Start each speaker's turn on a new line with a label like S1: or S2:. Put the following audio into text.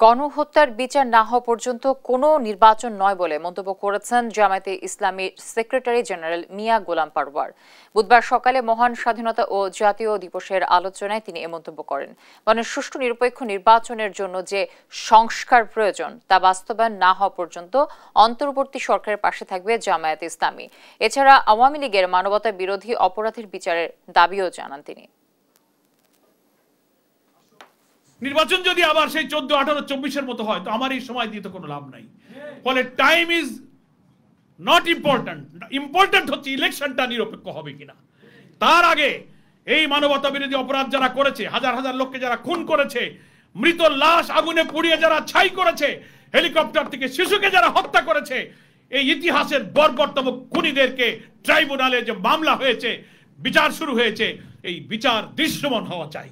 S1: গণহত্যার বিচার না হওয়া পর্যন্ত কোনো নির্বাচন নয় বলে মন্তব্য করেছেন জামায়াতে ইসলামীর সেক্রেটারি জেনারেল মিয়া গোলাম পারওয়ার। বুধবার সকালে মহান স্বাধীনতা ও জাতীয় দিবসের আলোচনায় তিনি এ মন্তব্য করেন। মানে সুষ্ঠু নিরপেক্ষ নির্বাচনের জন্য যে সংস্কার প্রয়োজন তা বাস্তবায়ন না হওয়া পর্যন্ত অন্তর্বর্তী সরকারের পাশে থাকবে জামায়াতে ইসলামী। এছাড়া আওয়ামী লীগের মানবতা বিরোধী অপরাধের বিচারের দাবিও জানান তিনি।
S2: নির্বাচন যদি আবার সেই 14, 18, 24-এর মতো হয় তো আমার এই সময় দিয়ে তো কোনো লাভ নাই। ফলে time is not important, important হচ্ছে ইলেকশনটা নিরপেক্ষ হবে কিনা। তার আগে এই মানবতা বিরোধী অপরাধ যারা করেছে, হাজার হাজার লোককে যারা খুন করেছে, মৃত লাশ আগুনে পুড়িয়ে যারা ছাই করেছে, হেলিকপ্টার থেকে শিশুকে যারা হত্যা করেছে, এই ইতিহাসের বর্বরতম খুনিদেরকে ট্রাইব্যুনালে যে মামলা হয়েছে, বিচার শুরু হয়েছে, এই বিচার দৃশ্যমান হওয়া চাই।